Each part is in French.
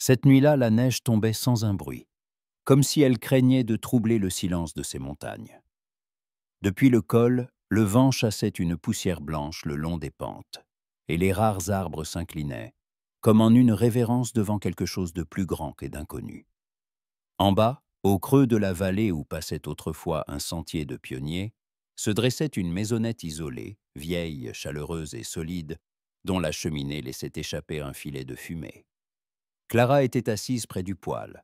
Cette nuit-là, la neige tombait sans un bruit, comme si elle craignait de troubler le silence de ces montagnes. Depuis le col, le vent chassait une poussière blanche le long des pentes, et les rares arbres s'inclinaient, comme en une révérence devant quelque chose de plus grand et d'inconnu. En bas, au creux de la vallée où passait autrefois un sentier de pionniers, se dressait une maisonnette isolée, vieille, chaleureuse et solide, dont la cheminée laissait échapper un filet de fumée. Clara était assise près du poêle.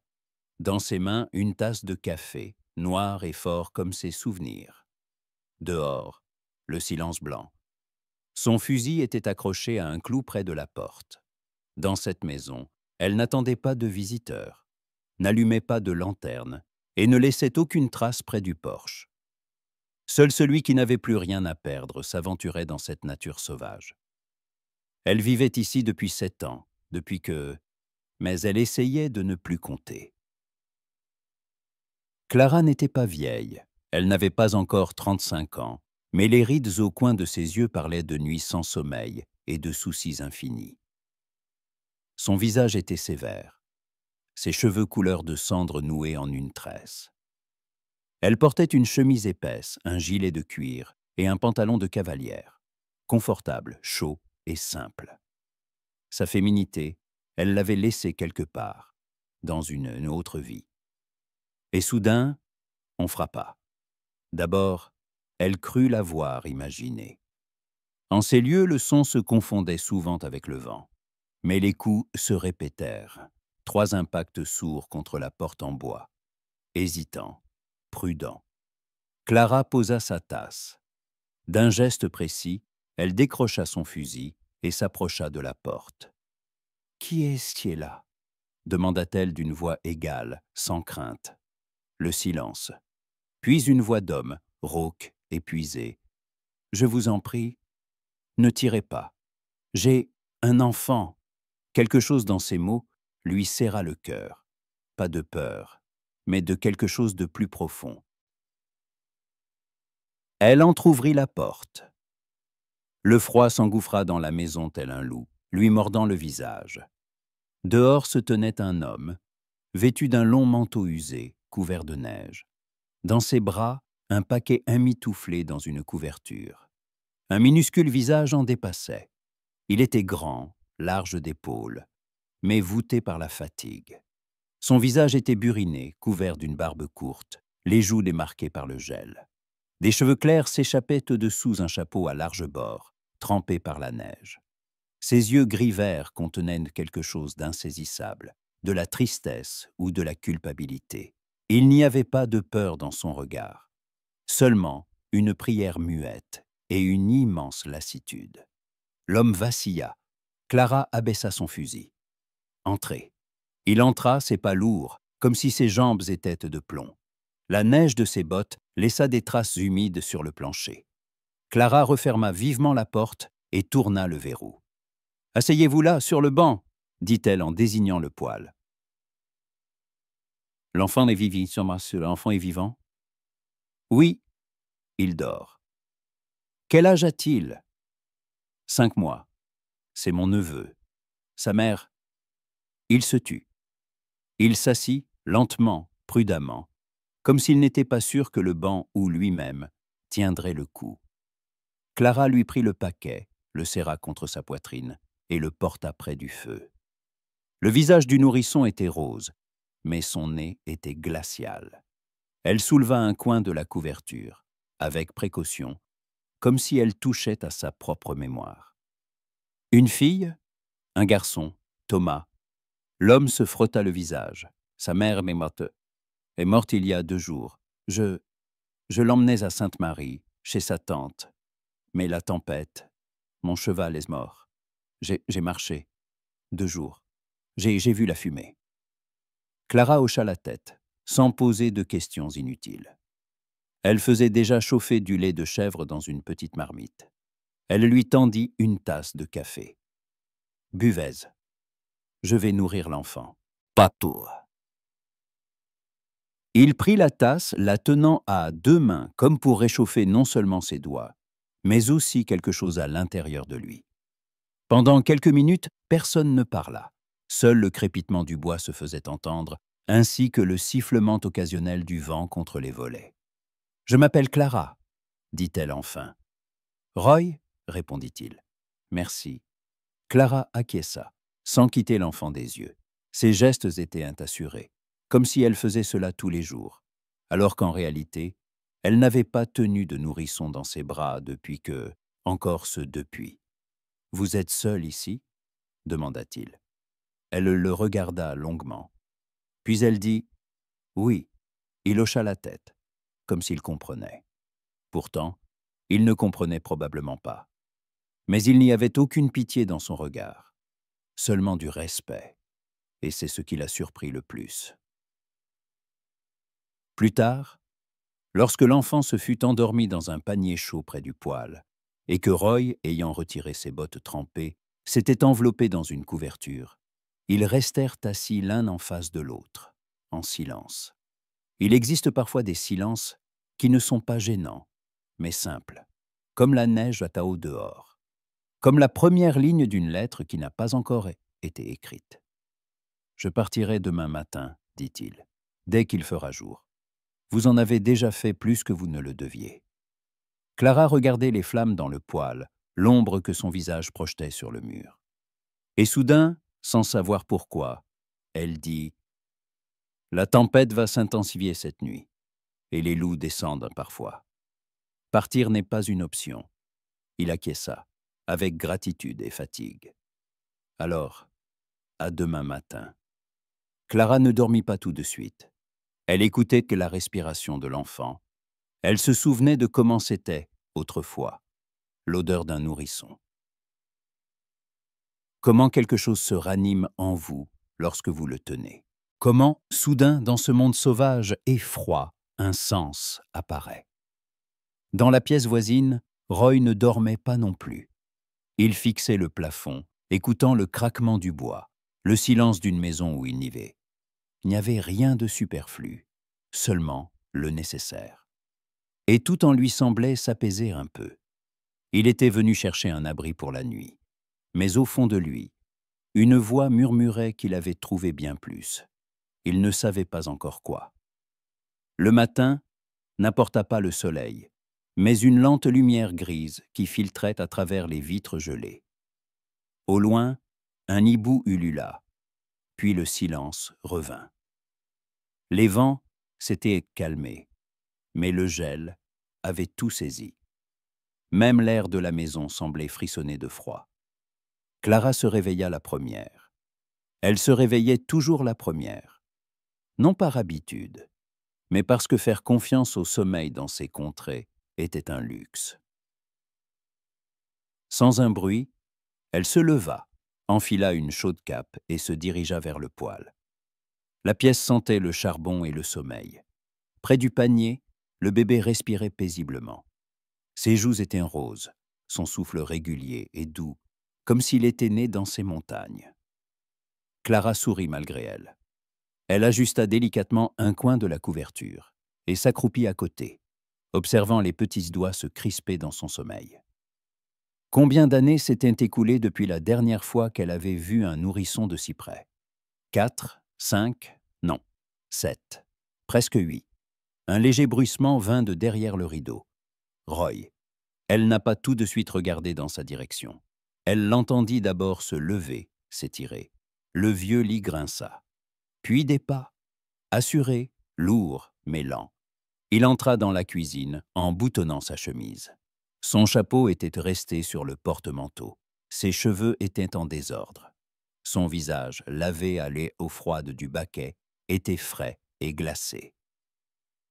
Dans ses mains, une tasse de café, noir et fort comme ses souvenirs. Dehors, le silence blanc. Son fusil était accroché à un clou près de la porte. Dans cette maison, elle n'attendait pas de visiteurs, n'allumait pas de lanterne et ne laissait aucune trace près du porche. Seul celui qui n'avait plus rien à perdre s'aventurait dans cette nature sauvage. Elle vivait ici depuis 7 ans, depuis que... Mais elle essayait de ne plus compter. Clara n'était pas vieille, elle n'avait pas encore 35 ans, mais les rides au coin de ses yeux parlaient de nuits sans sommeil et de soucis infinis. Son visage était sévère, ses cheveux couleur de cendre noués en une tresse. Elle portait une chemise épaisse, un gilet de cuir et un pantalon de cavalière, confortable, chaud et simple. Sa féminité, elle l'avait laissée quelque part, dans une autre vie. Et soudain, on frappa. D'abord, elle crut l'avoir imaginé. En ces lieux, le son se confondait souvent avec le vent, mais les coups se répétèrent, 3 impacts sourds contre la porte en bois. Hésitant, prudent. Clara posa sa tasse. D'un geste précis, elle décrocha son fusil et s'approcha de la porte. « Qui est-ce qui est là ?» demanda-t-elle d'une voix égale, sans crainte. Le silence. Puis une voix d'homme, rauque, épuisée. « Je vous en prie, ne tirez pas. J'ai un enfant. » Quelque chose dans ces mots lui serra le cœur. Pas de peur, mais de quelque chose de plus profond. Elle entr'ouvrit la porte. Le froid s'engouffra dans la maison tel un loup, lui mordant le visage. Dehors se tenait un homme, vêtu d'un long manteau usé, couvert de neige. Dans ses bras, un paquet emmitouflé dans une couverture. Un minuscule visage en dépassait. Il était grand, large d'épaules, mais voûté par la fatigue. Son visage était buriné, couvert d'une barbe courte, les joues démarquées par le gel. Des cheveux clairs s'échappaient au-dessous un chapeau à large bord, trempé par la neige. Ses yeux gris-vert contenaient quelque chose d'insaisissable, de la tristesse ou de la culpabilité. Il n'y avait pas de peur dans son regard, seulement une prière muette et une immense lassitude. L'homme vacilla. Clara abaissa son fusil. Entrez. Il entra, ses pas lourds, comme si ses jambes étaient de plomb. La neige de ses bottes laissa des traces humides sur le plancher. Clara referma vivement la porte et tourna le verrou. « Asseyez-vous là, sur le banc !» dit-elle en désignant le poêle. « L'enfant est vivant, l'enfant est vivant ?»« Oui, il dort. »« Quel âge a-t-il ?»« 5 mois. C'est mon neveu. Sa mère... » Il se tut. Il s'assit, lentement, prudemment, comme s'il n'était pas sûr que le banc ou lui-même tiendrait le coup. Clara lui prit le paquet, le serra contre sa poitrine et le porta près du feu. Le visage du nourrisson était rose, mais son nez était glacial. Elle souleva un coin de la couverture, avec précaution, comme si elle touchait à sa propre mémoire. Une fille, un garçon, Thomas. L'homme se frotta le visage. Sa mère est morte il y a 2 jours. Je l'emmenais à Sainte-Marie, chez sa tante. Mais la tempête, mon cheval est mort. J'ai marché. 2 jours. J'ai vu la fumée. Clara hocha la tête, sans poser de questions inutiles. Elle faisait déjà chauffer du lait de chèvre dans une petite marmite. Elle lui tendit une tasse de café. « Buvez. Je vais nourrir l'enfant. Pas pour. » Il prit la tasse, la tenant à 2 mains, comme pour réchauffer non seulement ses doigts, mais aussi quelque chose à l'intérieur de lui. Pendant quelques minutes, personne ne parla. Seul le crépitement du bois se faisait entendre, ainsi que le sifflement occasionnel du vent contre les volets. « Je m'appelle Clara, » dit-elle enfin. « Roy ?» répondit-il. « Merci. » Clara acquiesça, sans quitter l'enfant des yeux. Ses gestes étaient assurés, comme si elle faisait cela tous les jours, alors qu'en réalité, elle n'avait pas tenu de nourrisson dans ses bras depuis que, encore ce depuis. « Vous êtes seul ici ?» demanda-t-il. Elle le regarda longuement. Puis elle dit « Oui ». Il hocha la tête, comme s'il comprenait. Pourtant, il ne comprenait probablement pas. Mais il n'y avait aucune pitié dans son regard, seulement du respect, et c'est ce qui l'a surpris le plus. Plus tard, lorsque l'enfant se fut endormi dans un panier chaud près du poêle, et que Roy, ayant retiré ses bottes trempées, s'était enveloppé dans une couverture, ils restèrent assis l'un en face de l'autre, en silence. Il existe parfois des silences qui ne sont pas gênants, mais simples, comme la neige à au dehors, comme la première ligne d'une lettre qui n'a pas encore été écrite. « Je partirai demain matin, dit-il, dès qu'il fera jour. Vous en avez déjà fait plus que vous ne le deviez. » Clara regardait les flammes dans le poêle, l'ombre que son visage projetait sur le mur. Et soudain, sans savoir pourquoi, elle dit « La tempête va s'intensifier cette nuit, et les loups descendent parfois. Partir n'est pas une option. » Il acquiesça, avec gratitude et fatigue. « Alors, à demain matin. » Clara ne dormit pas tout de suite. Elle écoutait que la respiration de l'enfant. Elle se souvenait de comment c'était, autrefois, l'odeur d'un nourrisson. Comment quelque chose se ranime en vous lorsque vous le tenez. Comment, soudain, dans ce monde sauvage et froid, un sens apparaît. Dans la pièce voisine, Roy ne dormait pas non plus. Il fixait le plafond, écoutant le craquement du bois, le silence d'une maison où il vivait. Il n'y avait rien de superflu, seulement le nécessaire. Et tout en lui semblait s'apaiser un peu. Il était venu chercher un abri pour la nuit. Mais au fond de lui, une voix murmurait qu'il avait trouvé bien plus. Il ne savait pas encore quoi. Le matin n'apporta pas le soleil, mais une lente lumière grise qui filtrait à travers les vitres gelées. Au loin, un hibou ulula, puis le silence revint. Les vents s'étaient calmés, mais le gel avait tout saisi. Même l'air de la maison semblait frissonner de froid. Clara se réveilla la première. Elle se réveillait toujours la première, non par habitude, mais parce que faire confiance au sommeil dans ces contrées était un luxe. Sans un bruit, elle se leva, enfila une chaude cape et se dirigea vers le poêle. La pièce sentait le charbon et le sommeil. Près du panier, le bébé respirait paisiblement. Ses joues étaient roses, son souffle régulier et doux, comme s'il était né dans ces montagnes. Clara sourit malgré elle. Elle ajusta délicatement un coin de la couverture et s'accroupit à côté, observant les petits doigts se crisper dans son sommeil. Combien d'années s'étaient écoulées depuis la dernière fois qu'elle avait vu un nourrisson de si près? 4, 5, non, 7, presque 8. Un léger bruissement vint de derrière le rideau. Roy. Elle n'a pas tout de suite regardé dans sa direction. Elle l'entendit d'abord se lever, s'étirer. Le vieux lit grinça. Puis des pas, assurés, lourds, mais lents. Il entra dans la cuisine en boutonnant sa chemise. Son chapeau était resté sur le porte-manteau. Ses cheveux étaient en désordre. Son visage, lavé à l'eau froide du baquet, était frais et glacé.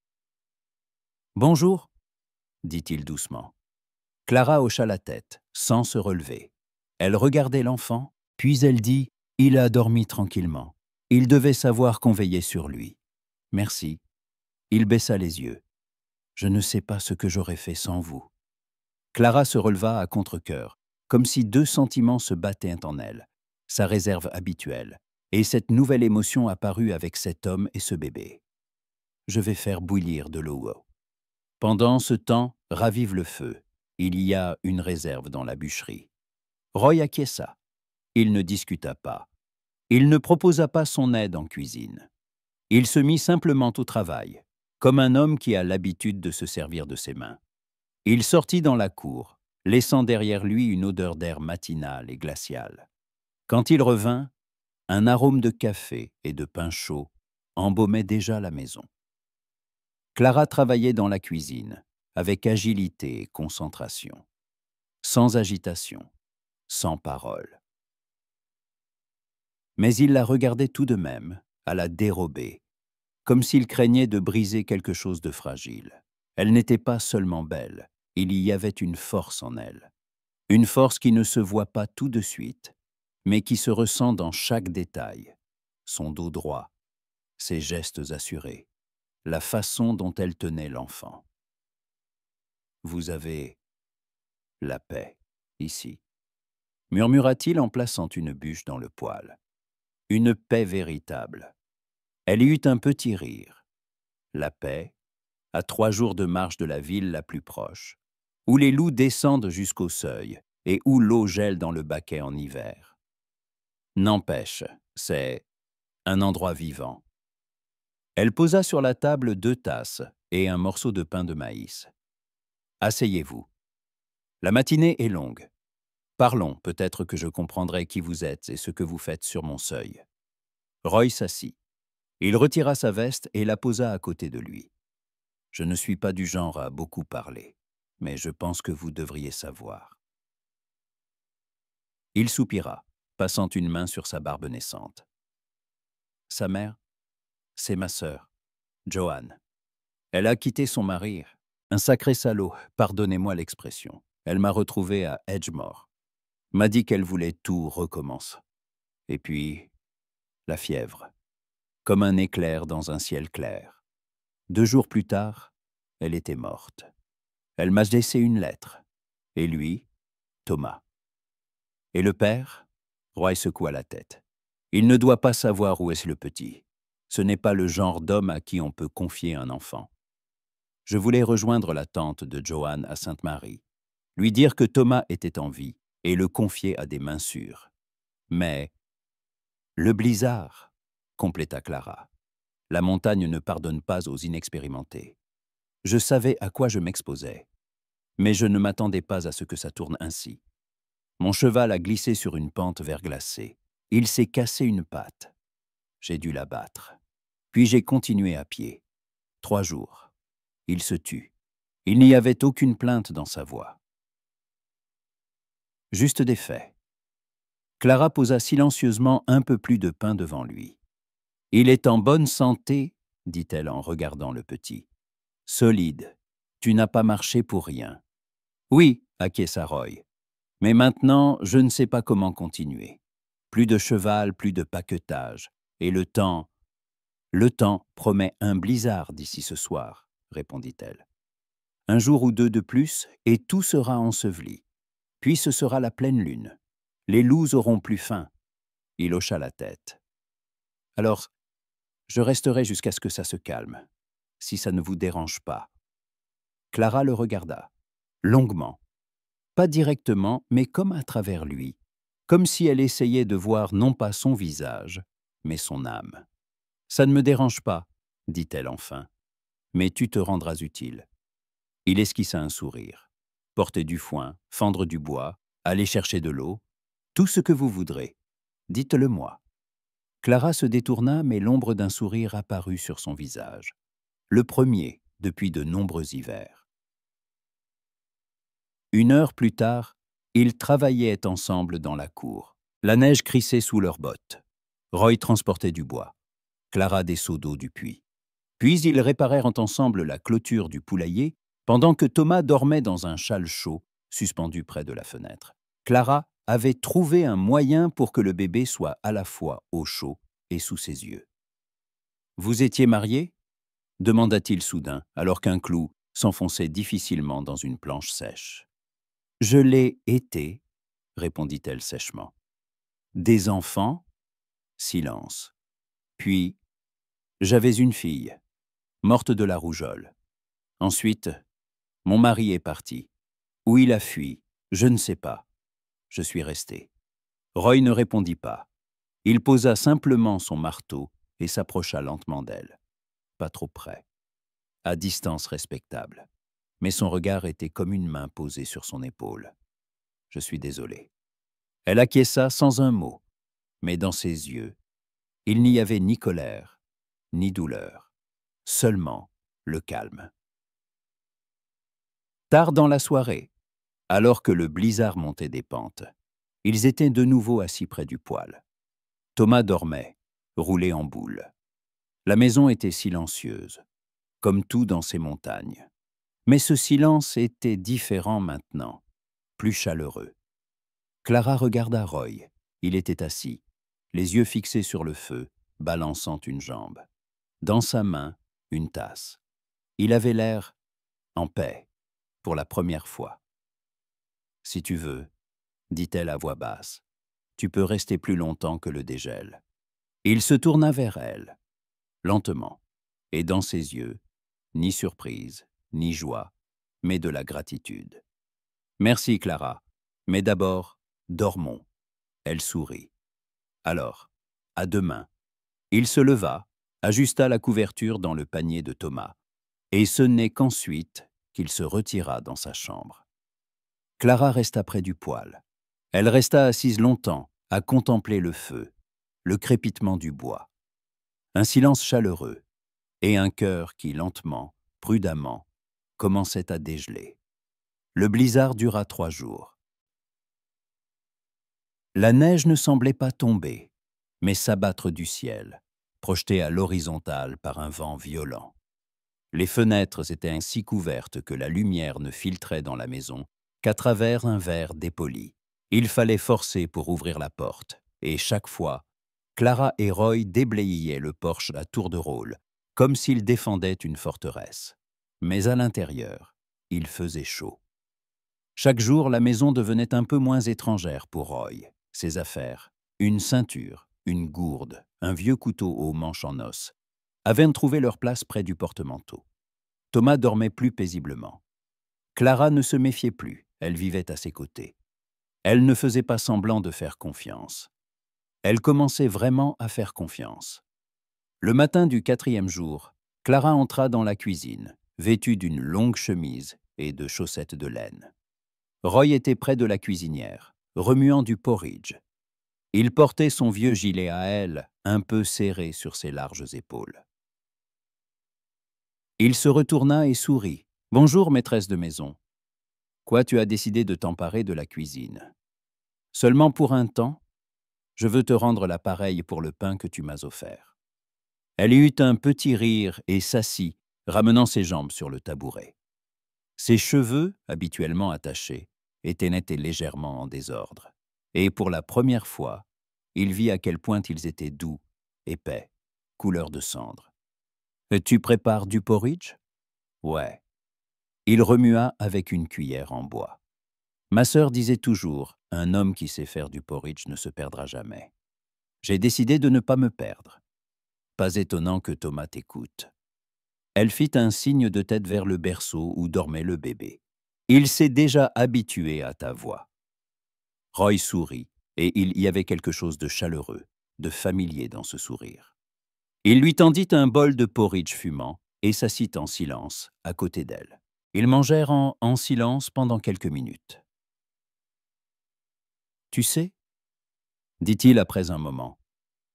« Bonjour, » dit-il doucement. Clara hocha la tête, sans se relever. Elle regardait l'enfant, puis elle dit « Il a dormi tranquillement. Il devait savoir qu'on veillait sur lui. Merci. » Il baissa les yeux. « Je ne sais pas ce que j'aurais fait sans vous. » Clara se releva à contre-cœur, comme si deux sentiments se battaient en elle, sa réserve habituelle, et cette nouvelle émotion apparue avec cet homme et ce bébé. « Je vais faire bouillir de l'eau. Pendant ce temps, ravive le feu. Il y a une réserve dans la bûcherie. » Roy acquiesça. Il ne discuta pas. Il ne proposa pas son aide en cuisine. Il se mit simplement au travail, comme un homme qui a l'habitude de se servir de ses mains. Il sortit dans la cour, laissant derrière lui une odeur d'air matinale et glaciale. Quand il revint, un arôme de café et de pain chaud embaumait déjà la maison. Clara travaillait dans la cuisine, avec agilité et concentration, sans agitation, sans parole. Mais il la regardait tout de même, à la dérobée, comme s'il craignait de briser quelque chose de fragile. Elle n'était pas seulement belle, il y avait une force en elle. Une force qui ne se voit pas tout de suite, mais qui se ressent dans chaque détail. Son dos droit, ses gestes assurés, la façon dont elle tenait l'enfant. Vous avez la paix, ici, murmura-t-il en plaçant une bûche dans le poêle. Une paix véritable. Elle y eut un petit rire. La paix, à 3 jours de marche de la ville la plus proche, où les loups descendent jusqu'au seuil et où l'eau gèle dans le baquet en hiver. N'empêche, c'est un endroit vivant. Elle posa sur la table 2 tasses et un morceau de pain de maïs. Asseyez-vous. La matinée est longue. Parlons, peut-être que je comprendrai qui vous êtes et ce que vous faites sur mon seuil. Roy s'assit. Il retira sa veste et la posa à côté de lui. Je ne suis pas du genre à beaucoup parler, mais je pense que vous devriez savoir. Il soupira, passant une main sur sa barbe naissante. Sa mère, c'est ma sœur, Joanne. Elle a quitté son mari, un sacré salaud, pardonnez-moi l'expression. Elle m'a retrouvé à Edgemore. M'a dit qu'elle voulait tout recommencer. Et puis, la fièvre, comme un éclair dans un ciel clair. 2 jours plus tard, elle était morte. Elle m'a laissé une lettre. Et lui, Thomas. Et le père? Roy secoua la tête. Il ne doit pas savoir où est le petit. Ce n'est pas le genre d'homme à qui on peut confier un enfant. Je voulais rejoindre la tante de Joanne à Sainte-Marie, lui dire que Thomas était en vie et le confier à des mains sûres. Mais le blizzard, compléta Clara. La montagne ne pardonne pas aux inexpérimentés. Je savais à quoi je m'exposais, mais je ne m'attendais pas à ce que ça tourne ainsi. Mon cheval a glissé sur une pente verglacée. Il s'est cassé une patte. J'ai dû l'abattre. Puis j'ai continué à pied. 3 jours. Il se tut. Il n'y avait aucune plainte dans sa voix. Juste des faits. Clara posa silencieusement un peu plus de pain devant lui. « Il est en bonne santé, dit-elle en regardant le petit. Solide. Tu n'as pas marché pour rien. Oui, acquiesça Roy. Mais maintenant, je ne sais pas comment continuer. Plus de cheval, plus de paquetage. Et le temps promet un blizzard d'ici ce soir, répondit-elle. Un jour ou 2 de plus, et tout sera enseveli. Puis ce sera la pleine lune. Les loups auront plus faim. Il hocha la tête. Alors, je resterai jusqu'à ce que ça se calme, si ça ne vous dérange pas. Clara le regarda, longuement. Pas directement, mais comme à travers lui, comme si elle essayait de voir non pas son visage, mais son âme. « Ça ne me dérange pas, dit-elle enfin, mais tu te rendras utile. » Il esquissa un sourire. « Porter du foin, fendre du bois, aller chercher de l'eau, tout ce que vous voudrez. Dites-le-moi. » Clara se détourna, mais l'ombre d'un sourire apparut sur son visage. Le premier depuis de nombreux hivers. 1 heure plus tard, ils travaillaient ensemble dans la cour. La neige crissait sous leurs bottes. Roy transportait du bois. Clara des seaux d'eau du puits. Puis ils réparèrent ensemble la clôture du poulailler, pendant que Thomas dormait dans un châle chaud, suspendu près de la fenêtre. Clara avait trouvé un moyen pour que le bébé soit à la fois au chaud et sous ses yeux. « Vous étiez mariés ?» demanda-t-il soudain, alors qu'un clou s'enfonçait difficilement dans une planche sèche. « Je l'ai été, » répondit-elle sèchement. « Des enfants ?» Silence. Puis, j'avais une fille, morte de la rougeole. Ensuite, mon mari est parti. Où il a fui, je ne sais pas. Je suis resté. Roy ne répondit pas. Il posa simplement son marteau et s'approcha lentement d'elle. Pas trop près, à distance respectable. Mais son regard était comme une main posée sur son épaule. « Je suis désolé. » Elle acquiesça sans un mot, mais dans ses yeux, il n'y avait ni colère, ni douleur, seulement le calme. Tard dans la soirée, alors que le blizzard montait des pentes, ils étaient de nouveau assis près du poêle. Thomas dormait, roulé en boule. La maison était silencieuse, comme tout dans ces montagnes. Mais ce silence était différent maintenant, plus chaleureux. Clara regarda Roy. Il était assis, les yeux fixés sur le feu, balançant une jambe. Dans sa main, une tasse. Il avait l'air en paix, pour la première fois. « Si tu veux, » dit-elle à voix basse, « tu peux rester plus longtemps que le dégel. » Il se tourna vers elle, lentement, et dans ses yeux, ni surprise, ni joie, mais de la gratitude. « Merci, Clara, mais d'abord, dormons. » Elle sourit. « Alors, à demain. » Il se leva, ajusta la couverture dans le panier de Thomas, et ce n'est qu'ensuite qu'il se retira dans sa chambre. Clara resta près du poêle. Elle resta assise longtemps à contempler le feu, le crépitement du bois. Un silence chaleureux et un cœur qui, lentement, prudemment, commençait à dégeler. Le blizzard dura 3 jours. La neige ne semblait pas tomber, mais s'abattre du ciel, projetée à l'horizontale par un vent violent. Les fenêtres étaient ainsi couvertes que la lumière ne filtrait dans la maison qu'à travers un verre dépoli. Il fallait forcer pour ouvrir la porte, et chaque fois, Clara et Roy déblayaient le porche à tour de rôle, comme s'ils défendaient une forteresse. Mais à l'intérieur, il faisait chaud. Chaque jour, la maison devenait un peu moins étrangère pour Roy. Ses affaires, une ceinture, une gourde, un vieux couteau aux manches en os, avaient trouvé leur place près du porte-manteau. Thomas dormait plus paisiblement. Clara ne se méfiait plus, elle vivait à ses côtés. Elle ne faisait pas semblant de faire confiance. Elle commençait vraiment à faire confiance. Le matin du 4e jour, Clara entra dans la cuisine, vêtue d'une longue chemise et de chaussettes de laine. Roy était près de la cuisinière, remuant du porridge. Il portait son vieux gilet à elle, un peu serré sur ses larges épaules. Il se retourna et sourit. « Bonjour, maîtresse de maison. Quoi, tu as décidé de t'emparer de la cuisine? Seulement pour un temps? Je veux te rendre l'appareil pour le pain que tu m'as offert. » Elle eut un petit rire et s'assit, ramenant ses jambes sur le tabouret. Ses cheveux, habituellement attachés, étaient nets et légèrement en désordre. Et pour la première fois, il vit à quel point ils étaient doux, épais, couleur de cendre. « Tu prépares du porridge? » « Ouais. » Il remua avec une cuillère en bois. Ma sœur disait toujours, un homme qui sait faire du porridge ne se perdra jamais. J'ai décidé de ne pas me perdre. Pas étonnant que Thomas t'écoute. Elle fit un signe de tête vers le berceau où dormait le bébé. Il s'est déjà habitué à ta voix. Roy sourit, et il y avait quelque chose de chaleureux, de familier dans ce sourire. Il lui tendit un bol de porridge fumant et s'assit en silence à côté d'elle. Ils mangèrent en silence pendant quelques minutes. « Tu sais, » dit-il après un moment,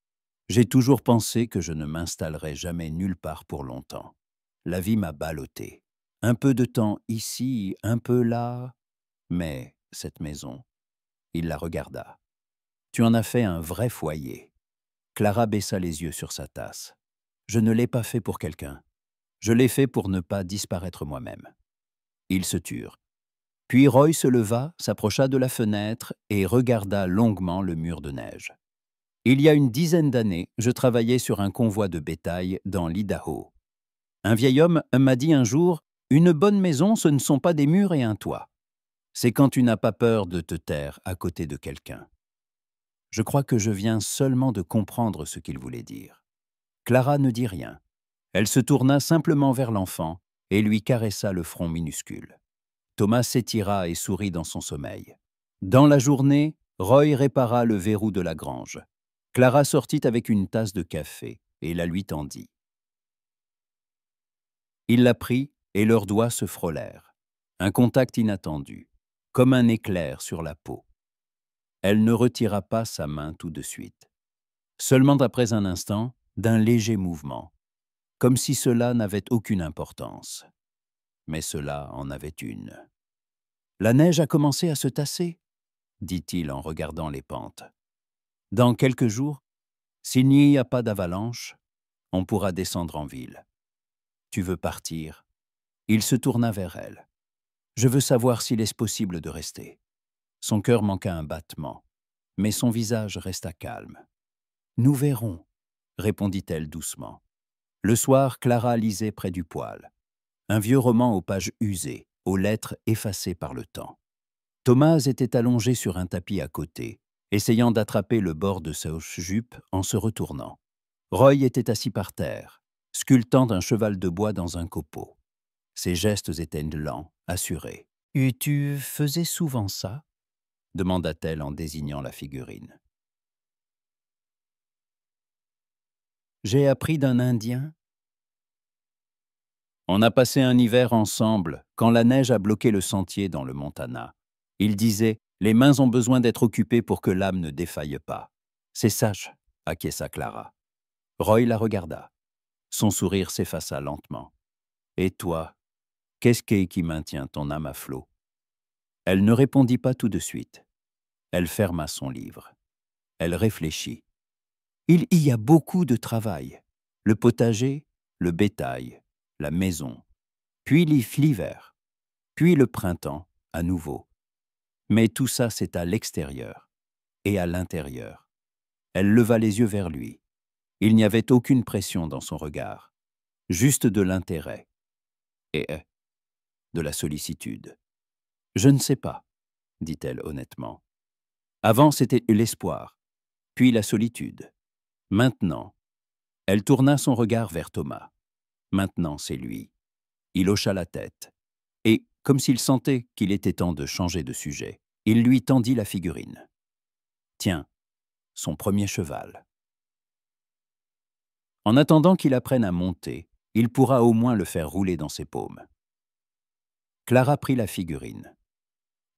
« j'ai toujours pensé que je ne m'installerais jamais nulle part pour longtemps. La vie m'a ballotté. Un peu de temps ici, un peu là. Mais cette maison, » il la regarda. « Tu en as fait un vrai foyer. » Clara baissa les yeux sur sa tasse. « Je ne l'ai pas fait pour quelqu'un. Je l'ai fait pour ne pas disparaître moi-même. » Ils se turent. Puis Roy se leva, s'approcha de la fenêtre et regarda longuement le mur de neige. « Il y a une dizaine d'années, je travaillais sur un convoi de bétail dans l'Idaho. Un vieil homme m'a dit un jour, « Une bonne maison, ce ne sont pas des murs et un toit. C'est quand tu n'as pas peur de te taire à côté de quelqu'un. » Je crois que je viens seulement de comprendre ce qu'il voulait dire. Clara ne dit rien. Elle se tourna simplement vers l'enfant et lui caressa le front minuscule. Thomas s'étira et sourit dans son sommeil. Dans la journée, Roy répara le verrou de la grange. Clara sortit avec une tasse de café et la lui tendit. Il la prit et leurs doigts se frôlèrent. Un contact inattendu, comme un éclair sur la peau. Elle ne retira pas sa main tout de suite. Seulement après un instant, d'un léger mouvement, comme si cela n'avait aucune importance. Mais cela en avait une. « La neige a commencé à se tasser » dit-il en regardant les pentes. « Dans quelques jours, s'il n'y a pas d'avalanche, on pourra descendre en ville. Tu veux partir ?» Il se tourna vers elle. « Je veux savoir s'il est possible de rester. » Son cœur manqua un battement, mais son visage resta calme. « Nous verrons, » répondit-elle doucement. Le soir, Clara lisait près du poêle. Un vieux roman aux pages usées, aux lettres effacées par le temps. Thomas était allongé sur un tapis à côté, essayant d'attraper le bord de sa jupe en se retournant. Roy était assis par terre, sculptant un cheval de bois dans un copeau. Ses gestes étaient lents, assurés. « Et tu faisais souvent ça ?» demanda-t-elle en désignant la figurine. « J'ai appris d'un Indien. » On a passé un hiver ensemble quand la neige a bloqué le sentier dans le Montana. Il disait « Les mains ont besoin d'être occupées pour que l'âme ne défaille pas. » C'est sage, acquiesça Clara. Roy la regarda. Son sourire s'effaça lentement. « Et toi, qu'est-ce qui maintient ton âme à flot ?» Elle ne répondit pas tout de suite. Elle ferma son livre. Elle réfléchit. « Il y a beaucoup de travail. Le potager, le bétail, la maison, puis l'hiver, puis le printemps, à nouveau. Mais tout ça, c'est à l'extérieur et à l'intérieur. » Elle leva les yeux vers lui. Il n'y avait aucune pression dans son regard, juste de l'intérêt et de la sollicitude. « Je ne sais pas, » dit-elle honnêtement. Avant, c'était l'espoir, puis la solitude. Maintenant, elle tourna son regard vers Thomas. Maintenant, c'est lui. Il hocha la tête. Et, comme s'il sentait qu'il était temps de changer de sujet, il lui tendit la figurine. Tiens, son premier cheval. En attendant qu'il apprenne à monter, il pourra au moins le faire rouler dans ses paumes. Clara prit la figurine.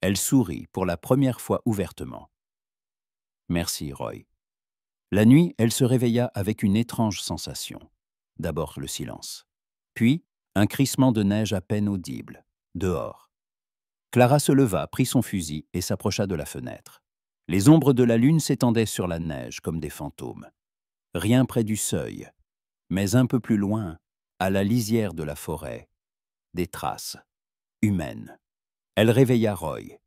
Elle sourit pour la première fois ouvertement. Merci, Roy. La nuit, elle se réveilla avec une étrange sensation. D'abord le silence. Puis, un crissement de neige à peine audible, dehors. Clara se leva, prit son fusil et s'approcha de la fenêtre. Les ombres de la lune s'étendaient sur la neige comme des fantômes. Rien près du seuil, mais un peu plus loin, à la lisière de la forêt, des traces humaines. Elle réveilla Roy.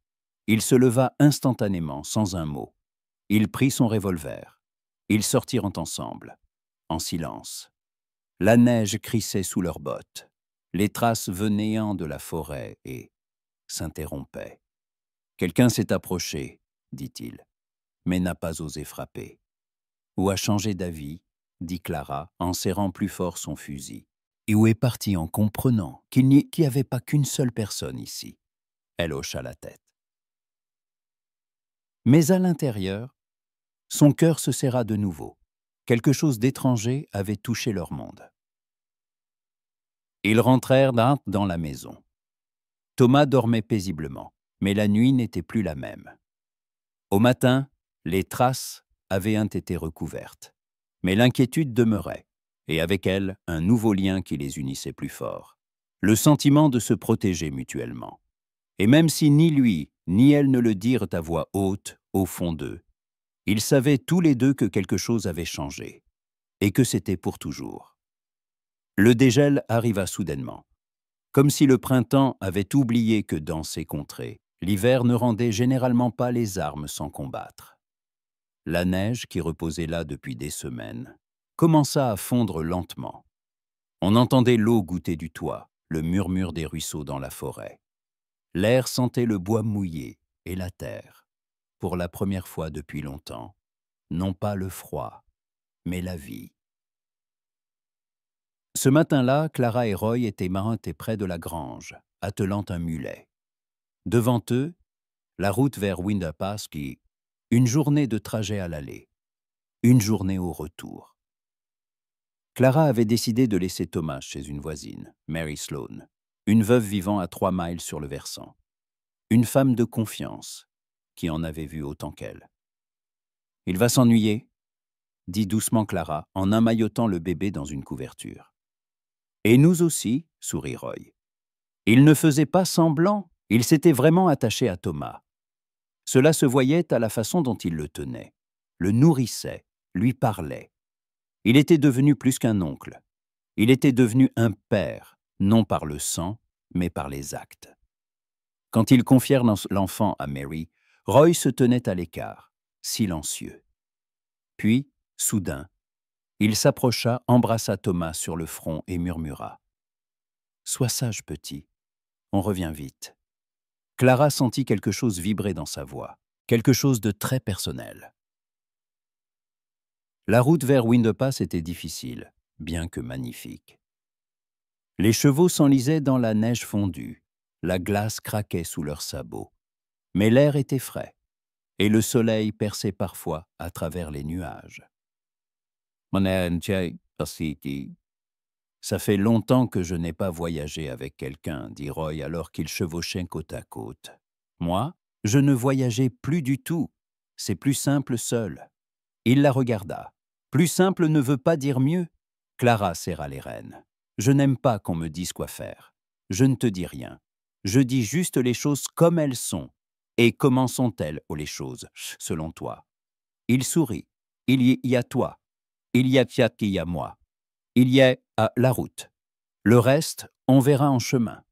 Il se leva instantanément, sans un mot. Il prit son revolver. Ils sortirent ensemble, en silence. La neige crissait sous leurs bottes. Les traces venaient de la forêt et s'interrompaient. Quelqu'un s'est approché, dit-il, mais n'a pas osé frapper. Ou a changé d'avis, dit Clara, en serrant plus fort son fusil. Et où est parti en comprenant qu'il n'y avait pas qu'une seule personne ici. Elle hocha la tête. Mais à l'intérieur, son cœur se serra de nouveau. Quelque chose d'étranger avait touché leur monde. Ils rentrèrent dans la maison. Thomas dormait paisiblement, mais la nuit n'était plus la même. Au matin, les traces avaient été recouvertes, mais l'inquiétude demeurait, et avec elle, un nouveau lien qui les unissait plus fort, le sentiment de se protéger mutuellement. Et même si ni lui ni elle ne le dirent à voix haute, au fond d'eux, ils savaient tous les deux que quelque chose avait changé, et que c'était pour toujours. Le dégel arriva soudainement, comme si le printemps avait oublié que dans ces contrées, l'hiver ne rendait généralement pas les armes sans combattre. La neige, qui reposait là depuis des semaines, commença à fondre lentement. On entendait l'eau goûter du toit, le murmure des ruisseaux dans la forêt. L'air sentait le bois mouillé et la terre, pour la première fois depuis longtemps, non pas le froid, mais la vie. Ce matin-là, Clara et Roy étaient marins près de la grange, attelant un mulet. Devant eux, la route vers Winter Pass qui, une journée de trajet à l'aller. Une journée au retour. Clara avait décidé de laisser Thomas chez une voisine, Mary Sloan, une veuve vivant à 3 miles sur le versant. Une femme de confiance, qui en avait vu autant qu'elle. « Il va s'ennuyer », dit doucement Clara, en emmaillotant le bébé dans une couverture. « Et nous aussi », sourit Roy. Il ne faisait pas semblant, il s'était vraiment attaché à Thomas. Cela se voyait à la façon dont il le tenait, le nourrissait, lui parlait. Il était devenu plus qu'un oncle. Il était devenu un père, non par le sang, mais par les actes. Quand ils confièrent l'enfant à Mary, Roy se tenait à l'écart, silencieux. Puis, soudain, il s'approcha, embrassa Thomas sur le front et murmura « Sois sage, petit, on revient vite ». Clara sentit quelque chose vibrer dans sa voix, quelque chose de très personnel. La route vers Windopass était difficile, bien que magnifique. Les chevaux s'enlisaient dans la neige fondue, la glace craquait sous leurs sabots, mais l'air était frais, et le soleil perçait parfois à travers les nuages. Ça fait longtemps que je n'ai pas voyagé avec quelqu'un, dit Roy alors qu'ils chevauchaient côte à côte. Moi, je ne voyageais plus du tout. C'est plus simple seul. Il la regarda. Plus simple ne veut pas dire mieux. Clara serra les rênes. Je n'aime pas qu'on me dise quoi faire. Je ne te dis rien. Je dis juste les choses comme elles sont. Et comment sont-elles, les choses, selon toi? Il sourit. Il y a toi. Il y a Fiat qui y a moi. Il y a la route. Le reste, on verra en chemin.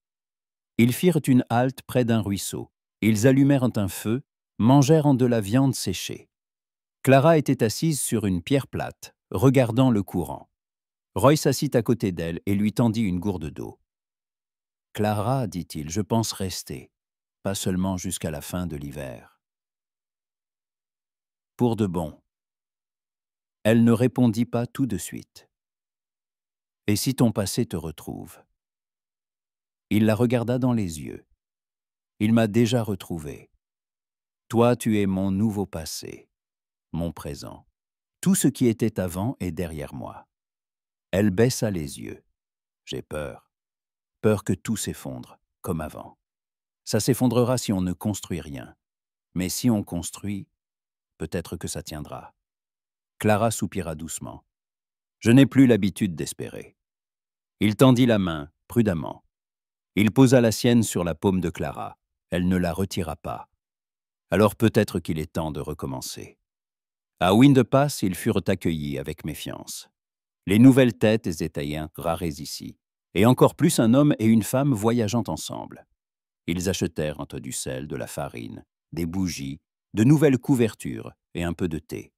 Ils firent une halte près d'un ruisseau. Ils allumèrent un feu, mangèrent de la viande séchée. Clara était assise sur une pierre plate, regardant le courant. Roy s'assit à côté d'elle et lui tendit une gourde d'eau. « Clara, dit-il, je pense rester, pas seulement jusqu'à la fin de l'hiver. » Pour de bon. Elle ne répondit pas tout de suite. « Et si ton passé te retrouve ?» Il la regarda dans les yeux. « Il m'a déjà retrouvé. Toi, tu es mon nouveau passé, mon présent. Tout ce qui était avant est derrière moi. » Elle baissa les yeux. « J'ai peur. Peur que tout s'effondre, comme avant. Ça s'effondrera si on ne construit rien. Mais si on construit, peut-être que ça tiendra. » Clara soupira doucement. « Je n'ai plus l'habitude d'espérer. » Il tendit la main, prudemment. Il posa la sienne sur la paume de Clara. Elle ne la retira pas. Alors peut-être qu'il est temps de recommencer. À Windopass, ils furent accueillis avec méfiance. Les nouvelles têtes étaient rares ici, et encore plus un homme et une femme voyageant ensemble. Ils achetèrent du sel, de la farine, des bougies, de nouvelles couvertures et un peu de thé.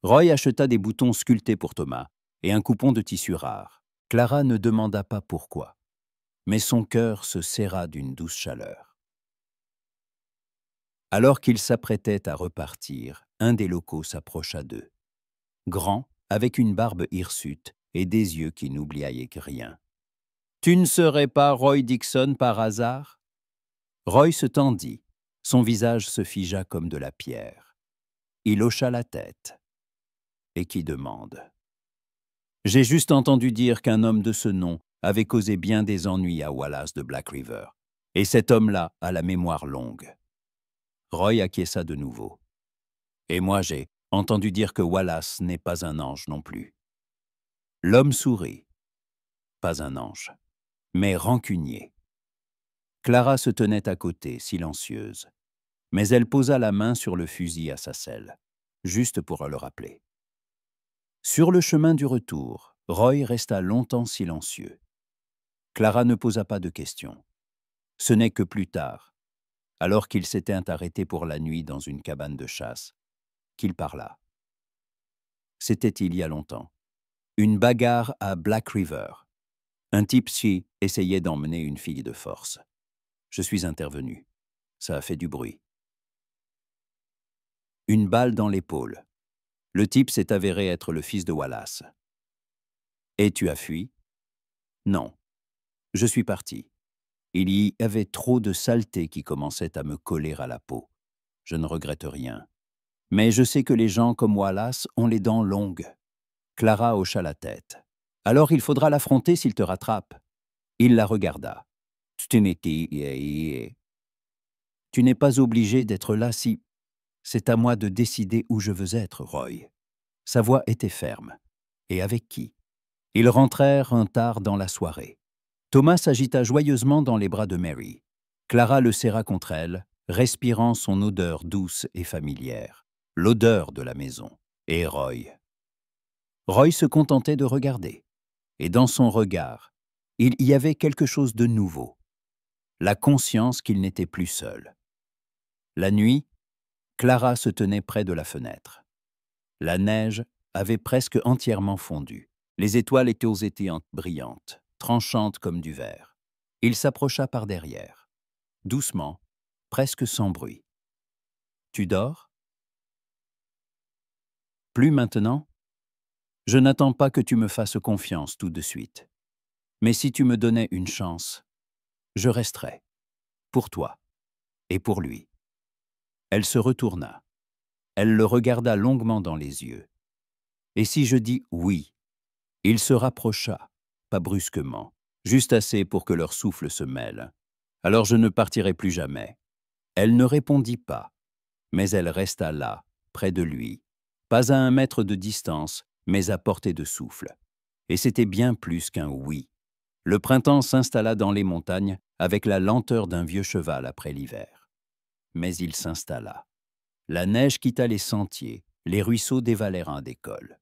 Roy acheta des boutons sculptés pour Thomas et un coupon de tissu rare. Clara ne demanda pas pourquoi, mais son cœur se serra d'une douce chaleur. Alors qu'ils s'apprêtaient à repartir, un des locaux s'approcha d'eux. Grand, avec une barbe hirsute et des yeux qui n'oubliaient rien. « Tu ne serais pas Roy Dixon par hasard ?» Roy se tendit. Son visage se figea comme de la pierre. Il hocha la tête. « Et qui demande ?»« J'ai juste entendu dire qu'un homme de ce nom avait causé bien des ennuis à Wallace de Black River. Et cet homme-là a la mémoire longue. » Roy acquiesça de nouveau. « Et moi j'ai entendu dire que Wallace n'est pas un ange non plus. » L'homme sourit. Pas un ange, mais rancunier. Clara se tenait à côté, silencieuse. Mais elle posa la main sur le fusil à sa selle, juste pour le rappeler. Sur le chemin du retour, Roy resta longtemps silencieux. Clara ne posa pas de questions. Ce n'est que plus tard, alors qu'il s'était arrêté pour la nuit dans une cabane de chasse, qu'il parla. C'était il y a longtemps. Une bagarre à Black River. Un type-ci essayait d'emmener une fille de force. Je suis intervenu. Ça a fait du bruit. Une balle dans l'épaule. Le type s'est avéré être le fils de Wallace. Et tu as fui? Non. Je suis parti. Il y avait trop de saleté qui commençait à me coller à la peau. Je ne regrette rien. Mais je sais que les gens comme Wallace ont les dents longues. Clara hocha la tête. Alors il faudra l'affronter s'il te rattrape. Il la regarda. Tu n'es pas obligé d'être là si... C'est à moi de décider où je veux être, Roy. Sa voix était ferme. Et avec qui? Ils rentrèrent un tard dans la soirée. Thomas s'agita joyeusement dans les bras de Mary. Clara le serra contre elle, respirant son odeur douce et familière, l'odeur de la maison. Et Roy. Roy se contentait de regarder. Et dans son regard, il y avait quelque chose de nouveau. La conscience qu'il n'était plus seul. La nuit, Clara se tenait près de la fenêtre. La neige avait presque entièrement fondu. Les étoiles étaient brillantes, tranchantes comme du verre. Il s'approcha par derrière, doucement, presque sans bruit. « Tu dors ?»« Plus maintenant. Je n'attends pas que tu me fasses confiance tout de suite. Mais si tu me donnais une chance, je resterais. Pour toi et pour lui. » Elle se retourna. Elle le regarda longuement dans les yeux. « Et si je dis oui ?» Il se rapprocha, pas brusquement, juste assez pour que leur souffle se mêle. « Alors je ne partirai plus jamais. » Elle ne répondit pas, mais elle resta là, près de lui, pas à 1 mètre de distance, mais à portée de souffle. Et c'était bien plus qu'un oui. Le printemps s'installa dans les montagnes avec la lenteur d'un vieux cheval après l'hiver. Mais il s'installa. La neige quitta les sentiers, les ruisseaux dévalèrent un des cols.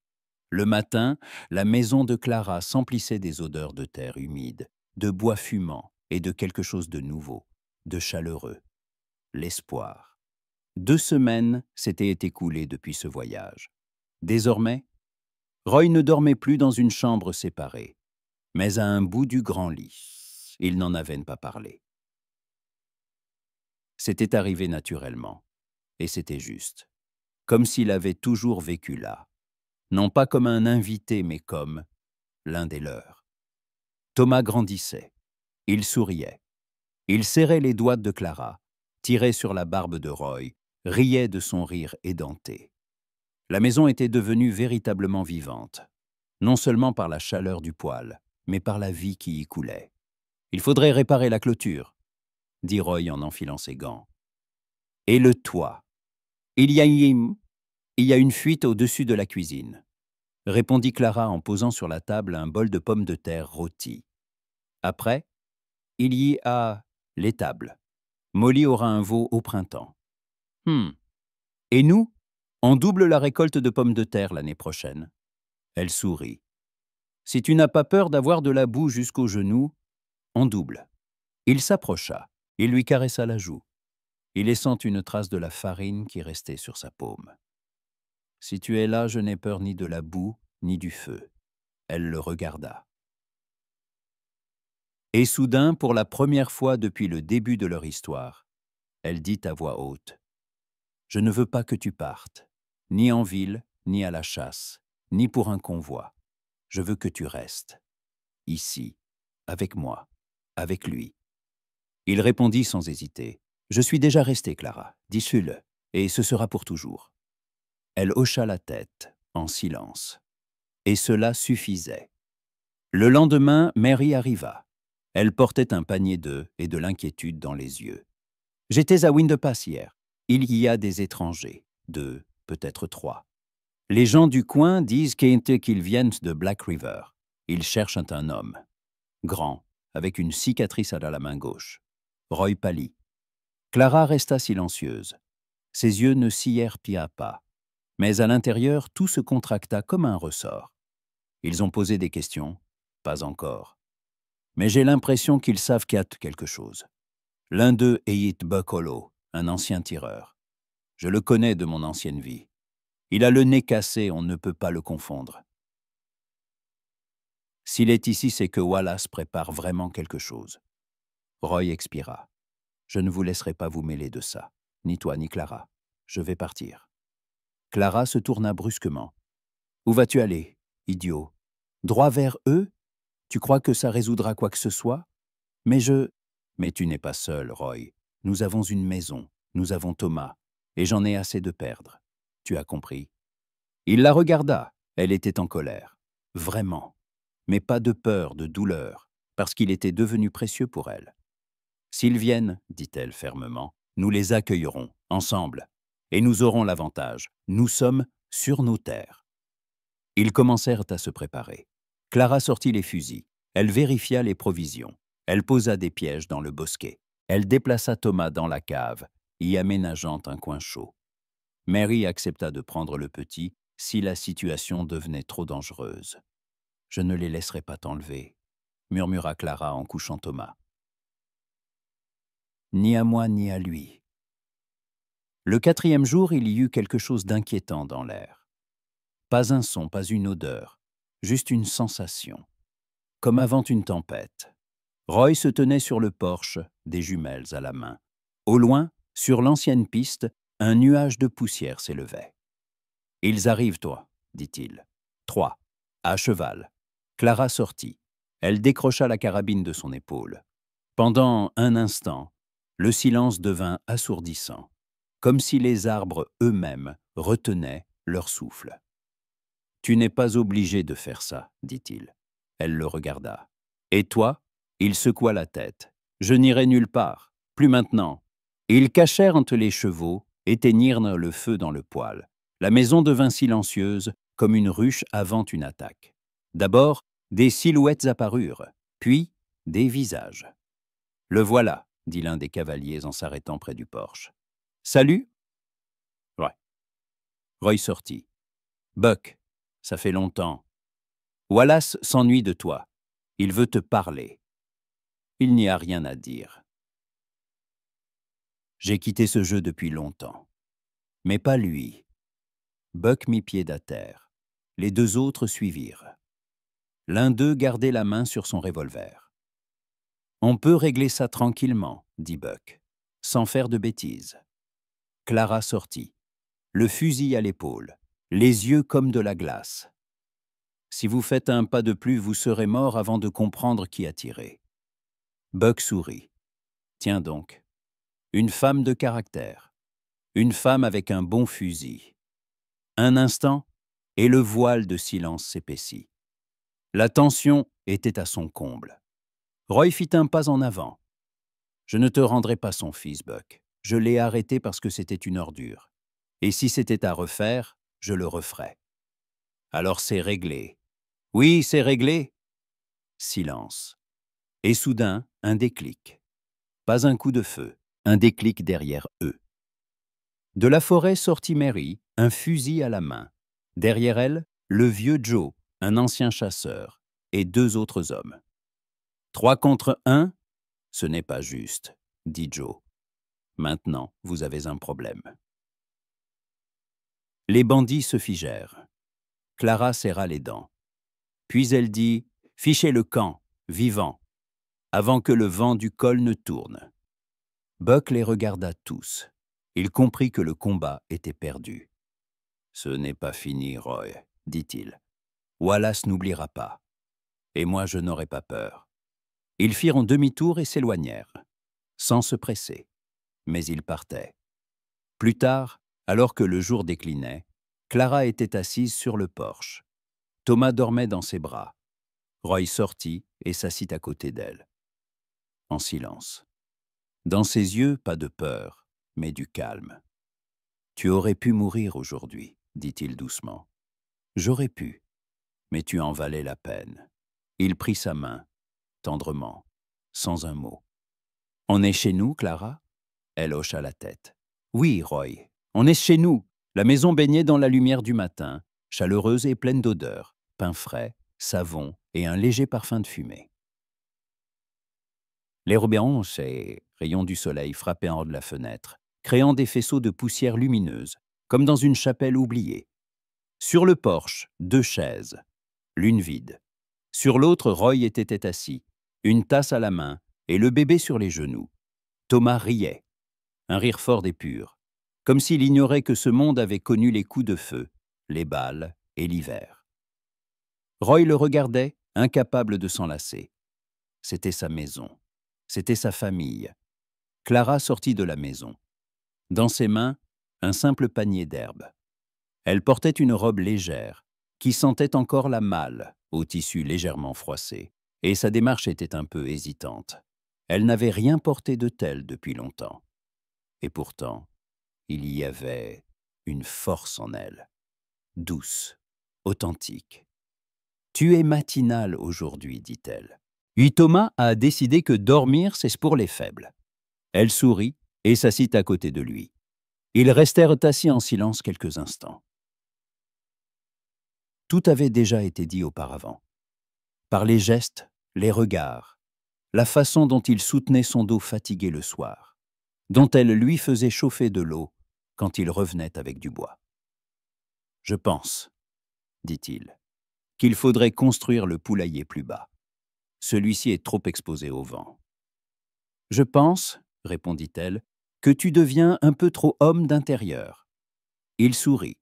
Le matin, la maison de Clara s'emplissait des odeurs de terre humide, de bois fumant et de quelque chose de nouveau, de chaleureux. L'espoir. 2 semaines s'étaient écoulées depuis ce voyage. Désormais, Roy ne dormait plus dans une chambre séparée, mais à un bout du grand lit. Ils n'en avaient pas parlé. C'était arrivé naturellement, et c'était juste, comme s'il avait toujours vécu là, non pas comme un invité, mais comme l'un des leurs. Thomas grandissait. Il souriait. Il serrait les doigts de Clara, tirait sur la barbe de Roy, riait de son rire édenté. La maison était devenue véritablement vivante, non seulement par la chaleur du poêle, mais par la vie qui y coulait. « Il faudrait réparer la clôture », dit Roy en enfilant ses gants. « Et le toit. Il y a une fuite au-dessus de la cuisine », répondit Clara en posant sur la table un bol de pommes de terre rôties. Après, il y a l'étable. Molly aura un veau au printemps. Et nous, on double la récolte de pommes de terre l'année prochaine. Elle sourit. Si tu n'as pas peur d'avoir de la boue jusqu'aux genoux, on double. Il s'approcha. Il lui caressa la joue, y laissant une trace de la farine qui restait sur sa paume. Si tu es là, je n'ai peur ni de la boue, ni du feu. Elle le regarda. Et soudain, pour la première fois depuis le début de leur histoire, elle dit à voix haute, « Je ne veux pas que tu partes, ni en ville, ni à la chasse, ni pour un convoi. Je veux que tu restes, ici, avec moi, avec lui. » Il répondit sans hésiter, « Je suis déjà resté, Clara, dis-le, et ce sera pour toujours. » Elle hocha la tête, en silence. Et cela suffisait. Le lendemain, Mary arriva. Elle portait un panier d'œufs et de l'inquiétude dans les yeux. « J'étais à Windpass hier. Il y a des étrangers, 2, peut-être 3. Les gens du coin disent qu'ils viennent de Black River. Ils cherchent un homme, grand, avec une cicatrice à la main gauche. » Roy pâlit. Clara resta silencieuse. Ses yeux ne sillèrent pas. Mais à l'intérieur, tout se contracta comme un ressort. Ils ont posé des questions? Pas encore. Mais j'ai l'impression qu'ils savent qu'il y a quelque chose. L'un d'eux est Buck Hollow, un ancien tireur. Je le connais de mon ancienne vie. Il a le nez cassé, on ne peut pas le confondre. S'il est ici, c'est que Wallace prépare vraiment quelque chose. Roy expira. Je ne vous laisserai pas vous mêler de ça, ni toi ni Clara. Je vais partir. Clara se tourna brusquement. Où vas-tu aller, idiot? Droit vers eux? Tu crois que ça résoudra quoi que ce soit? Mais tu n'es pas seul, Roy. Nous avons une maison, nous avons Thomas, et j'en ai assez de perdre. tu as compris. Il la regarda, elle était en colère. Vraiment. Mais pas de peur, de douleur, parce qu'il était devenu précieux pour elle. S'ils viennent, dit-elle fermement, nous les accueillerons, ensemble, et nous aurons l'avantage. Nous sommes sur nos terres. Ils commencèrent à se préparer. Clara sortit les fusils. Elle vérifia les provisions. Elle posa des pièges dans le bosquet. Elle déplaça Thomas dans la cave, y aménageant un coin chaud. Mary accepta de prendre le petit si la situation devenait trop dangereuse. « Je ne les laisserai pas t'enlever », murmura Clara en couchant Thomas. « Ni à moi ni à lui. » Le 4e jour, il y eut quelque chose d'inquiétant dans l'air. Pas un son, pas une odeur, juste une sensation, comme avant une tempête. Roy se tenait sur le porche, des jumelles à la main. Au loin, sur l'ancienne piste, un nuage de poussière s'élevait. « Ils arrivent, toi, dit-il. 3, à cheval. » Clara sortit. Elle décrocha la carabine de son épaule. Pendant un instant, le silence devint assourdissant, comme si les arbres eux-mêmes retenaient leur souffle. « Tu n'es pas obligé de faire ça, dit-il. » Elle le regarda. « Et toi ?» Il secoua la tête. « Je n'irai nulle part, plus maintenant. » Ils cachèrent entre les chevaux, éteignirent le feu dans le poêle. La maison devint silencieuse, comme une ruche avant une attaque. D'abord, des silhouettes apparurent, puis des visages. « Le voilà, » dit l'un des cavaliers en s'arrêtant près du porche. « Salut ?» « Ouais. » Roy sortit. « Buck, ça fait longtemps. Wallace s'ennuie de toi. Il veut te parler. » « Il n'y a rien à dire. J'ai quitté ce jeu depuis longtemps. Mais pas lui. » Buck mit pied à terre. Les 2 autres suivirent. L'un d'eux gardait la main sur son revolver. « On peut régler ça tranquillement, » dit Buck, « sans faire de bêtises. » Clara sortit, le fusil à l'épaule, les yeux comme de la glace. « Si vous faites un pas de plus, vous serez mort avant de comprendre qui a tiré. » Buck sourit. « Tiens donc. Une femme de caractère. Une femme avec un bon fusil. » Un instant, et le voile de silence s'épaissit. La tension était à son comble. Roy fit un pas en avant. « Je ne te rendrai pas son fils, Buck. Je l'ai arrêté parce que c'était une ordure. Et si c'était à refaire, je le referais. » « Alors c'est réglé. »« Oui, c'est réglé. » Silence. Et soudain, un déclic. Pas un coup de feu, un déclic derrière eux. De la forêt sortit Mary, un fusil à la main. Derrière elle, le vieux Joe, un ancien chasseur, et 2 autres hommes. « 3 contre 1 ? Ce n'est pas juste, » dit Joe. « Maintenant, vous avez un problème. » Les bandits se figèrent. Clara serra les dents. Puis elle dit « Fichez le camp, vivant, avant que le vent du col ne tourne. » Buck les regarda tous. Il comprit que le combat était perdu. « Ce n'est pas fini, Roy, » dit-il. « Wallace n'oubliera pas. Et moi, je n'aurai pas peur. » Ils firent un demi-tour et s'éloignèrent, sans se presser. Mais ils partaient. Plus tard, alors que le jour déclinait, Clara était assise sur le porche. Thomas dormait dans ses bras. Roy sortit et s'assit à côté d'elle. En silence. Dans ses yeux, pas de peur, mais du calme. « Tu aurais pu mourir aujourd'hui, » dit-il doucement. « J'aurais pu, mais tu en valais la peine. » Il prit sa main, tendrement, sans un mot. « On est chez nous, Clara ?» Elle hocha la tête. « Oui, Roy, on est chez nous. » La maison baignait dans la lumière du matin, chaleureuse et pleine d'odeurs, pain frais, savon et un léger parfum de fumée. Les rebéranches et rayons du soleil frappaient en haut de la fenêtre, créant des faisceaux de poussière lumineuse, comme dans une chapelle oubliée. Sur le porche, 2 chaises, l'une vide. Sur l'autre, Roy était assis, une tasse à la main et le bébé sur les genoux. Thomas riait, un rire fort et pur, comme s'il ignorait que ce monde avait connu les coups de feu, les balles et l'hiver. Roy le regardait, incapable de s'en lasser. C'était sa maison, c'était sa famille. Clara sortit de la maison. Dans ses mains, un simple panier d'herbes. Elle portait une robe légère, qui sentait encore la malle, au tissu légèrement froissé, et sa démarche était un peu hésitante. Elle n'avait rien porté de tel depuis longtemps. Et pourtant, il y avait une force en elle, douce, authentique. « Tu es matinale aujourd'hui, dit-elle. Puis Thomas a décidé que dormir, c'est pour les faibles. » Elle sourit et s'assit à côté de lui. Ils restèrent assis en silence quelques instants. Tout avait déjà été dit auparavant. Par les gestes, les regards, la façon dont il soutenait son dos fatigué le soir, dont elle lui faisait chauffer de l'eau quand il revenait avec du bois. « Je pense, dit-il, qu'il faudrait construire le poulailler plus bas. Celui-ci est trop exposé au vent. »« Je pense, répondit-elle, que tu deviens un peu trop homme d'intérieur. » Il sourit.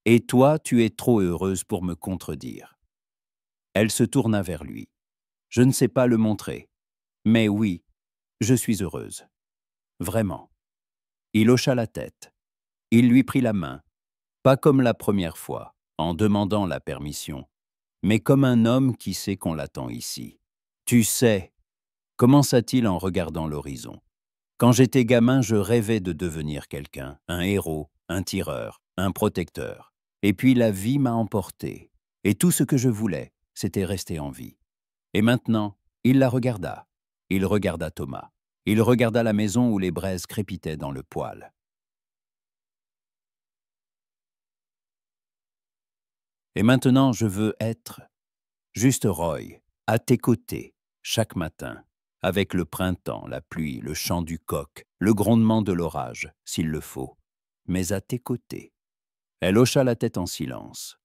« Et toi, tu es trop heureuse pour me contredire. » Elle se tourna vers lui. « Je ne sais pas le montrer, mais oui, je suis heureuse. Vraiment. » Il hocha la tête. Il lui prit la main, pas comme la première fois, en demandant la permission, mais comme un homme qui sait qu'on l'attend ici. « Tu sais, » commença-t-il en regardant l'horizon. « Quand j'étais gamin, je rêvais de devenir quelqu'un, un héros, un tireur, un protecteur. Et puis la vie m'a emporté. Et tout ce que je voulais, c'était rester en vie. » Et maintenant, il la regarda. Il regarda Thomas. Il regarda la maison où les braises crépitaient dans le poêle. « Et maintenant, je veux être juste Roy, à tes côtés, chaque matin, avec le printemps, la pluie, le chant du coq, le grondement de l'orage, s'il le faut, mais à tes côtés. » Elle hocha la tête en silence.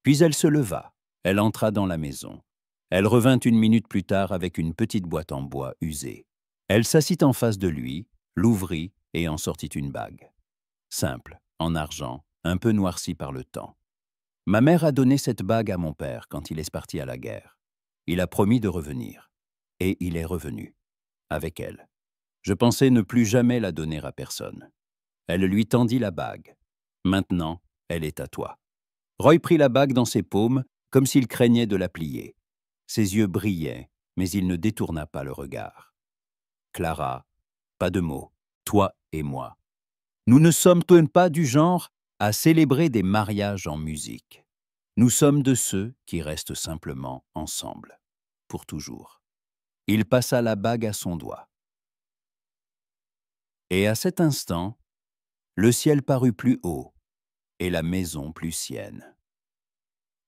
Puis elle se leva. Elle entra dans la maison. Elle revint une minute plus tard avec une petite boîte en bois usée. Elle s'assit en face de lui, l'ouvrit et en sortit une bague. Simple, en argent, un peu noircie par le temps. « Ma mère a donné cette bague à mon père quand il est parti à la guerre. Il a promis de revenir. Et il est revenu. Avec elle. Je pensais ne plus jamais la donner à personne. » Elle lui tendit la bague. « Maintenant, elle est à toi. » Roy prit la bague dans ses paumes, comme s'il craignait de la plier. Ses yeux brillaient, mais il ne détourna pas le regard. « Clara, pas de mots, toi et moi. Nous ne sommes pas du genre à célébrer des mariages en musique. Nous sommes de ceux qui restent simplement ensemble, pour toujours. » Il passa la bague à son doigt. Et à cet instant, le ciel parut plus haut et la maison plus sienne.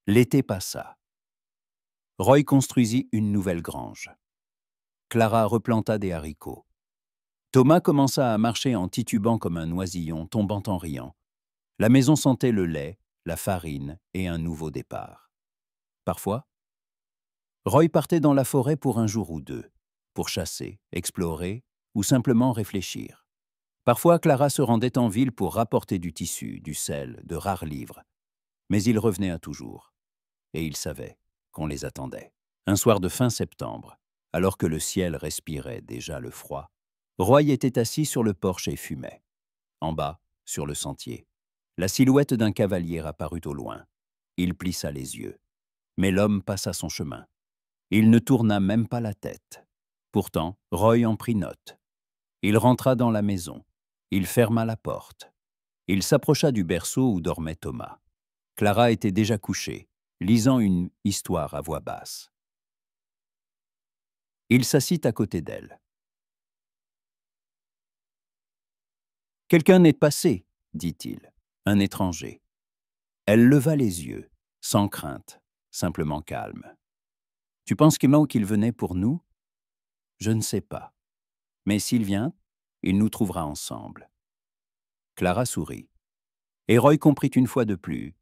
L'été passa. Roy construisit une nouvelle grange. Clara replanta des haricots. Thomas commença à marcher en titubant comme un oisillon, tombant en riant. La maison sentait le lait, la farine et un nouveau départ. Parfois, Roy partait dans la forêt pour un jour ou deux, pour chasser, explorer ou simplement réfléchir. Parfois, Clara se rendait en ville pour rapporter du tissu, du sel, de rares livres. Mais il revenait à toujours. Et il savait qu'on les attendait. Un soir de fin septembre, alors que le ciel respirait déjà le froid, Roy était assis sur le porche et fumait. En bas, sur le sentier, la silhouette d'un cavalier apparut au loin. Il plissa les yeux. Mais l'homme passa son chemin. Il ne tourna même pas la tête. Pourtant, Roy en prit note. Il rentra dans la maison. Il ferma la porte. Il s'approcha du berceau où dormait Thomas. Clara était déjà couchée, lisant une histoire à voix basse. Il s'assit à côté d'elle. « Quelqu'un est passé, dit-il, un étranger. » Elle leva les yeux, sans crainte, simplement calme. « Tu penses qu'il venait pour nous ? » ?»« Je ne sais pas. Mais s'il vient, il nous trouvera ensemble. » Clara sourit. Et Roy comprit une fois de plus.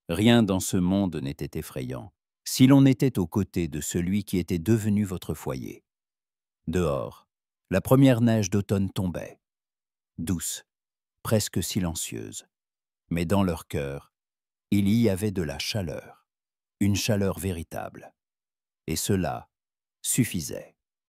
Rien dans ce monde n'était effrayant si l'on était aux côtés de celui qui était devenu votre foyer. Dehors, la première neige d'automne tombait, douce, presque silencieuse. Mais dans leur cœur, il y avait de la chaleur, une chaleur véritable. Et cela suffisait.